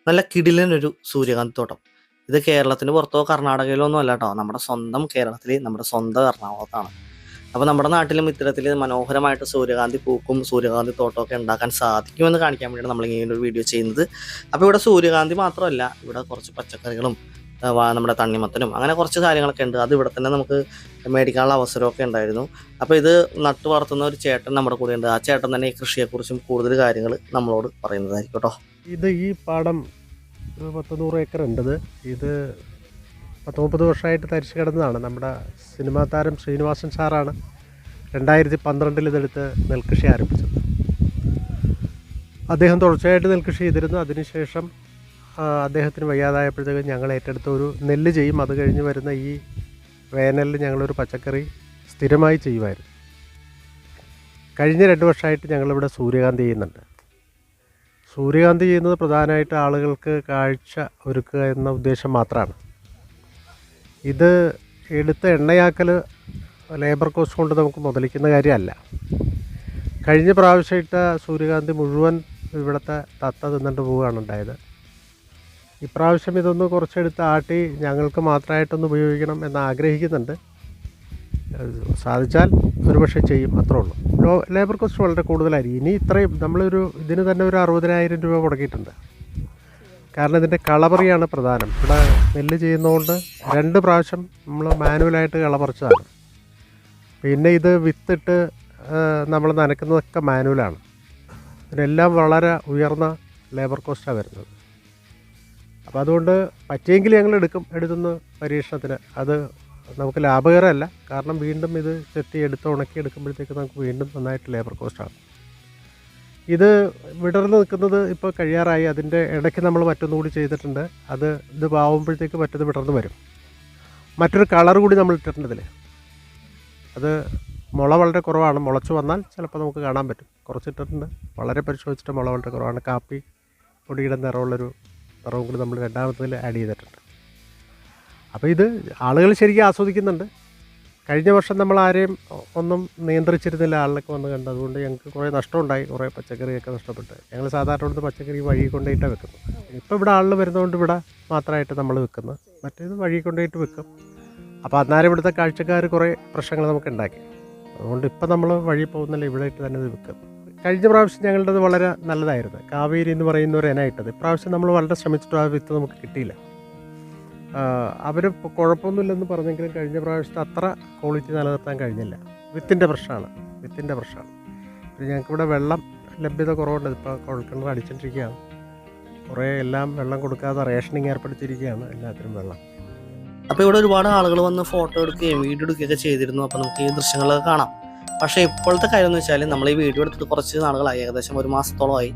നല്ല കിടിലനൊരു സൂര്യകാന്തി തോട്ടം. ഇത് കേരളത്തിന് പുറത്തോ കർണാടകയിലോ ഒന്നും അല്ല കേട്ടോ, നമ്മുടെ സ്വന്തം കേരളത്തിൽ, നമ്മുടെ സ്വന്തം എറണാകുളത്താണ്. അപ്പോൾ നമ്മുടെ നാട്ടിലും ഇത്തരത്തിൽ മനോഹരമായിട്ട് സൂര്യകാന്തി പൂക്കും സൂര്യകാന്തി തോട്ടമൊക്കെ ഉണ്ടാക്കാൻ സാധിക്കുമെന്ന് കാണിക്കാൻ വേണ്ടിയാണ് നമ്മൾ ഇങ്ങനെ ഒരു വീഡിയോ ചെയ്യുന്നത്. അപ്പോൾ ഇവിടെ സൂര്യകാന്തി മാത്രമല്ല, ഇവിടെ കുറച്ച് പച്ചക്കറികളും നമ്മുടെ തണ്ണിമത്തനും അങ്ങനെ കുറച്ച് കാര്യങ്ങളൊക്കെ ഉണ്ട്. അത് ഇവിടെ തന്നെ നമുക്ക് മേടിക്കാനുള്ള അവസരമൊക്കെ ഉണ്ടായിരുന്നു. അപ്പോൾ ഇത് നട്ടു വളർത്തുന്ന ഒരു ചേട്ടൻ നമ്മുടെ കൂടെ ഉണ്ട്. ആ ചേട്ടൻ തന്നെ ഈ കൃഷിയെക്കുറിച്ചും കൂടുതൽ കാര്യങ്ങൾ നമ്മളോട് പറയുന്നതായിരിക്കും കേട്ടോ. ഇത് ഈ പാടം 100 ഏക്കർ ഉണ്ട്. ഇത് 30 വർഷമായിട്ട് തരിച്ചു കിടന്നതാണ്. നമ്മുടെ സിനിമാ താരം ശ്രീനിവാസൻ സാറാണ് 2012 ഇതെടുത്ത് നെൽകൃഷി ആരംഭിച്ചത്. അദ്ദേഹം തുടർച്ചയായിട്ട് നെൽകൃഷി ചെയ്തിരുന്നു. അതിനുശേഷം അദ്ദേഹത്തിന് വയ്യാതായപ്പോഴത്തേക്കും ഞങ്ങൾ ഏറ്റെടുത്ത ഒരു നെല്ല് ചെയ്യും. അത് കഴിഞ്ഞ് വരുന്ന ഈ വേനലിൽ ഞങ്ങളൊരു പച്ചക്കറി സ്ഥിരമായി ചെയ്യുമായിരുന്നു. കഴിഞ്ഞ 2 വർഷമായിട്ട് ഞങ്ങളിവിടെ സൂര്യകാന്തി ചെയ്യുന്നുണ്ട്. സൂര്യകാന്തി ചെയ്യുന്നത് പ്രധാനമായിട്ട് ആളുകൾക്ക് കാഴ്ച ഒരുക്കുക എന്ന ഉദ്ദേശം മാത്രമാണ്. ഇത് എടുത്ത് എണ്ണയാക്കൽ ലേബർ കോസ്റ്റ് കൊണ്ട് നമുക്ക് മുതലിക്കുന്ന കാര്യമല്ല. കഴിഞ്ഞ പ്രാവശ്യം ഇട്ട സൂര്യകാന്തി മുഴുവൻ ഇവിടുത്തെ തത്ത തിന്നിട്ട് പോവുകയാണ് ഉണ്ടായത്. ഇപ്രാവശ്യം ഇതൊന്ന് കുറച്ചെടുത്ത് ആട്ടി ഞങ്ങൾക്ക് മാത്രമായിട്ടൊന്ന് ഉപയോഗിക്കണം എന്ന് ആഗ്രഹിക്കുന്നുണ്ട്. സാധിച്ചാൽ ഒരുപക്ഷെ ചെയ്യും, അത്രേ ഉള്ളൂ. ലേബർ കോസ്റ്റ് വളരെ കൂടുതലായിരിക്കും. ഇനി ഇത്രയും നമ്മളൊരു ഇതിന് തന്നെ ഒരു 60,000 രൂപ മുടക്കിയിട്ടുണ്ട്. കാരണം ഇതിൻ്റെ കളപറിയാണ് പ്രധാനം. ഇവിടെ നെല്ല് ചെയ്യുന്നതുകൊണ്ട് 2 പ്രാവശ്യം നമ്മൾ മാനുവലായിട്ട് കളപറിച്ചതാണ്. പിന്നെ ഇത് വിത്തിട്ട് നമ്മൾ നനയ്ക്കുന്നതൊക്കെ മാനുവലാണ്. ഇതിനെല്ലാം വളരെ ഉയർന്ന ലേബർ കോസ്റ്റാണ് വരുന്നത്. അപ്പോൾ അതുകൊണ്ട് പറ്റിയെങ്കിൽ ഞങ്ങൾ എടുത്തുന്ന പരീക്ഷണത്തിന്. അത് നമുക്ക് ലാഭകരമല്ല. കാരണം വീണ്ടും ഇത് ചെത്തി ഉണക്കി എടുക്കുമ്പോഴത്തേക്ക് നമുക്ക് വീണ്ടും നന്നായിട്ട് ലേബർ കോസ്റ്റാണ്. ഇത് വിടർന്ന് നിൽക്കുന്നത് ഇപ്പോൾ കഴിയാറായി. അതിൻ്റെ ഇടയ്ക്ക് നമ്മൾ മറ്റൊന്നുകൂടി ചെയ്തിട്ടുണ്ട്. ഇത് ആവുമ്പോഴത്തേക്ക് മറ്റത് വിടർന്ന് വരും. മറ്റൊരു കളർ കൂടി നമ്മൾ ഇട്ടിട്ടുണ്ട് ഇതിൽ. അത് മുള വളരെ കുറവാണ്. മുളച്ച് വന്നാൽ ചിലപ്പോൾ നമുക്ക് കാണാൻ പറ്റും. കുറച്ചിട്ടിട്ടുണ്ട്. വളരെ പരിശോധിച്ചിട്ട് മുള വളരെ കുറവാണ്. കാപ്പി പൊടിയുടെ നിറമുള്ളൊരു നിറവും കൂടി നമ്മൾ രണ്ടാമത്തേതിൽ ആഡ് ചെയ്തിട്ടുണ്ട്. അപ്പോൾ ഇത് ആളുകൾ ശരിക്കും ആസ്വദിക്കുന്നുണ്ട്. കഴിഞ്ഞ വർഷം നമ്മൾ ആരെയും ഒന്നും നിയന്ത്രിച്ചിരുന്നില്ല, ആളിലൊക്കെ വന്ന് കണ്ട്. അതുകൊണ്ട് ഞങ്ങൾക്ക് കുറേ നഷ്ടമുണ്ടായി. കുറേ പച്ചക്കറിയൊക്കെ നഷ്ടപ്പെട്ട് ഞങ്ങൾ സാധാരണ ഇവിടുത്തെ പച്ചക്കറി വഴി കൊണ്ടുപോയിട്ടാണ് വെക്കുന്നത്. ഇപ്പോൾ ഇവിടെ ആളിൽ വരുന്നതുകൊണ്ട് ഇവിടെ മാത്രമായിട്ട് നമ്മൾ വെക്കുന്നത്. മറ്റേത് വഴി കൊണ്ടുപോയിട്ട് വെക്കും. അപ്പോൾ അന്നേരം ഇവിടുത്തെ കാഴ്ചക്കാർ കുറേ പ്രശ്നങ്ങൾ നമുക്ക് ഉണ്ടാക്കി. അതുകൊണ്ട് ഇപ്പോൾ നമ്മൾ വഴി പോകുന്നില്ല, ഇവിടെ ഇട്ട് തന്നെ ഇത് വെക്കും. കഴിഞ്ഞ പ്രാവശ്യം ഞങ്ങളുടേത് വളരെ നല്ലതായിരുന്നു. കാവേരി എന്ന് പറയുന്ന ഒരു ഇനമായിട്ടത്. ഇപ്രാവശ്യം നമ്മൾ വളരെ ശ്രമിച്ചിട്ട് ആ വിത്ത് നമുക്ക് കിട്ടിയില്ല. അവർ കുഴപ്പമൊന്നുമില്ലെന്ന് പറഞ്ഞെങ്കിലും കഴിഞ്ഞ പ്രാവശ്യത്തെ അത്ര ക്വാളിറ്റി നിലനിർത്താൻ കഴിഞ്ഞില്ല. വിത്തിൻ്റെ പ്രശ്നമാണ്. പിന്നെ ഞങ്ങൾക്കിവിടെ വെള്ളം ലഭ്യത കുറവുണ്ട്. ഇപ്പോൾ കുഴൽക്കിണർ അടിച്ചിട്ടിരിക്കുകയാണ്. കുറേ എല്ലാം വെള്ളം കൊടുക്കാതെ റേഷനിങ് ഏർപ്പെടുത്തിയിരിക്കുകയാണ് എല്ലാത്തിനും വെള്ളം. അപ്പോൾ ഇവിടെ ഒരുപാട് ആളുകൾ വന്ന് ഫോട്ടോ എടുക്കുകയും വീഡിയോ എടുക്കുകയൊക്കെ ചെയ്തിരുന്നു. അപ്പോൾ നമുക്ക് ഈ ദൃശ്യങ്ങളൊക്കെ കാണാം. പക്ഷേ ഇപ്പോഴത്തെ കാര്യം എന്ന് വെച്ചാൽ നമ്മൾ ഈ വീഡിയോ എടുത്തിട്ട് കുറച്ച് നാളുകളായി, ഏകദേശം 1 മാസത്തോളമായി.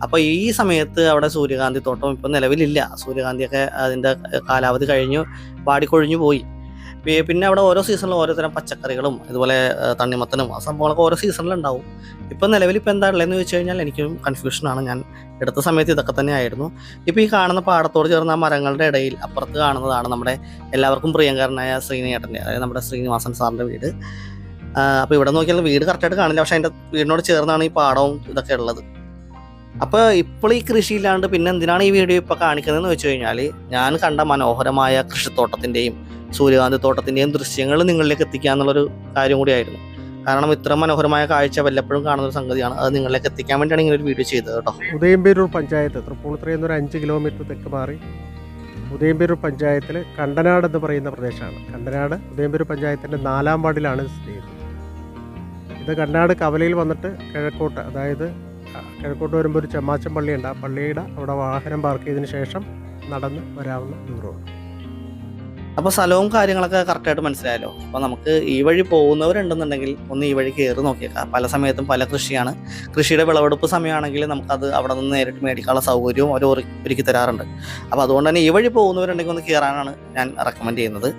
അപ്പോൾ ഈ സമയത്ത് അവിടെ സൂര്യകാന്തി തോട്ടം ഇപ്പോൾ നിലവിലില്ല. സൂര്യകാന്തിയൊക്കെ അതിൻ്റെ കാലാവധി കഴിഞ്ഞു വാടിക്കൊഴിഞ്ഞു പോയി. പിന്നെ അവിടെ ഓരോ സീസണിലും ഓരോ തരം പച്ചക്കറികളും ഇതുപോലെ തണ്ണിമത്തനും ആ സംഭവങ്ങളൊക്കെ ഓരോ സീസണിലുണ്ടാവും. ഇപ്പോൾ നിലവിലിപ്പോൾ എന്താ ഉള്ളതെന്ന് ചോദിച്ചു കഴിഞ്ഞാൽ എനിക്കും കൺഫ്യൂഷനാണ്. ഞാൻ എടുത്ത സമയത്ത് ഇതൊക്കെ തന്നെ ആയിരുന്നു. ഇപ്പോൾ ഈ കാണുന്ന പാടത്തോട് ചേർന്ന മരങ്ങളുടെ ഇടയിൽ അപ്പുറത്ത് കാണുന്നതാണ് നമ്മുടെ എല്ലാവർക്കും പ്രിയങ്കരനായ ശ്രീനേട്ടൻ്റെ, അതായത് നമ്മുടെ ശ്രീനിവാസൻ സാറിൻ്റെ വീട്. അപ്പോൾ ഇവിടെ നോക്കിയാൽ വീട് കറക്റ്റായിട്ട് കാണില്ല, പക്ഷേ അതിൻ്റെ വീടിനോട് ചേർന്നാണ് ഈ പാടവും ഇതൊക്കെ ഉള്ളത്. അപ്പോൾ ഇപ്പോൾ ഈ കൃഷിയില്ലാണ്ട് പിന്നെ എന്തിനാണ് ഈ വീഡിയോ ഇപ്പോൾ കാണിക്കുന്നതെന്ന് വെച്ച് കഴിഞ്ഞാൽ, ഞാൻ കണ്ട മനോഹരമായ കൃഷിത്തോട്ടത്തിൻ്റെയും സൂര്യകാന്തി തോട്ടത്തിൻ്റെയും ദൃശ്യങ്ങൾ നിങ്ങളിലേക്ക് എത്തിക്കുക എന്നുള്ളൊരു കാര്യം കൂടിയായിരുന്നു. കാരണം ഇത്ര മനോഹരമായ കാഴ്ച വല്ലപ്പോഴും കാണുന്നൊരു സംഗതിയാണ്. അത് നിങ്ങളിലേക്ക് എത്തിക്കാൻ വേണ്ടിയാണ് ഇങ്ങനെ ഒരു വീഡിയോ ചെയ്തത് കേട്ടോ. ഉദയംപേരൂർ പഞ്ചായത്ത് തൃപ്പൂണിത്തുറയിൽ നിന്ന് ഒരു 5 കിലോമീറ്റർ തെക്ക് മാറി ഉദയംപേരൂർ പഞ്ചായത്തിൽ കണ്ടനാട് എന്ന് പറയുന്ന പ്രദേശമാണ്. കണ്ടനാട് ഉദയംപേരൂർ പഞ്ചായത്തിൻ്റെ 4-ാം വാർഡിലാണ് ഇത് സ്ഥിതി ചെയ്യുന്നത്. ഇത് കണ്ടനാട് കവലയിൽ വന്നിട്ട് കിഴക്കോട്ട്, അതായത് കിഴക്കോട്ട് വരുമ്പോൾ ഒരു ചെമ്മാച്ചൻ പള്ളിയുണ്ട്. ആ പള്ളിയുടെ അവിടെ വാഹനം പാർക്ക് ചെയ്തതിന് ശേഷം നടന്ന് വരാവുന്ന ദൂരമാണ്. അപ്പോൾ സ്ഥലവും കാര്യങ്ങളൊക്കെ കറക്റ്റായിട്ട് മനസ്സിലായല്ലോ. അപ്പോൾ നമുക്ക് ഈ വഴി പോകുന്നവരുണ്ടെന്നുണ്ടെങ്കിൽ ഒന്ന് ഈ വഴി കയറി നോക്കിയേക്കാം. പല സമയത്തും പല കൃഷിയാണ്. കൃഷിയുടെ വിളവെടുപ്പ് സമയമാണെങ്കിൽ നമുക്കത് അവിടെ നിന്ന് നേരിട്ട് മേടിക്കാനുള്ള സൗകര്യവും അവർ ഒരുക്കി തരാറുണ്ട്. അപ്പോൾ അതുകൊണ്ട് തന്നെ ഈ വഴി പോകുന്നവരുണ്ടെങ്കിൽ ഒന്ന് കയറാനാണ് ഞാൻ റെക്കമെൻഡ് ചെയ്യുന്നത്.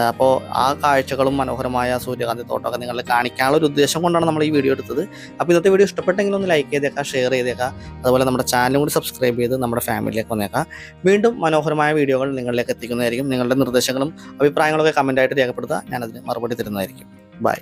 അപ്പോൾ ആ കാഴ്ചകളും മനോഹരമായ സൂര്യകാന്തി തോട്ടമൊക്കെ നിങ്ങളെ കാണിക്കാനുള്ള ഒരു ഉദ്ദേശം കൊണ്ടാണ് നമ്മൾ ഈ വീഡിയോ എടുത്തത്. അപ്പോൾ ഇന്നത്തെ വീഡിയോ ഇഷ്ടപ്പെട്ടെങ്കിൽ ഒന്ന് ലൈക്ക് ചെയ്തേക്കാം, ഷെയർ ചെയ്തേക്കാം. അതുപോലെ നമ്മുടെ ചാനലും കൂടി സബ്സ്ക്രൈബ് ചെയ്ത് നമ്മുടെ ഫാമിലിയിലേക്ക് വന്നേക്കാം. വീണ്ടും മനോഹരമായ വീഡിയോകൾ നിങ്ങളിലേക്ക് എത്തിക്കുന്നതായിരിക്കും. നിങ്ങളുടെ നിർദ്ദേശങ്ങളും അഭിപ്രായങ്ങളൊക്കെ കമൻറ്റായിട്ട് രേഖപ്പെടുത്തുക. ഞാനതിന് മറുപടി തരുന്നതായിരിക്കും. ബൈ.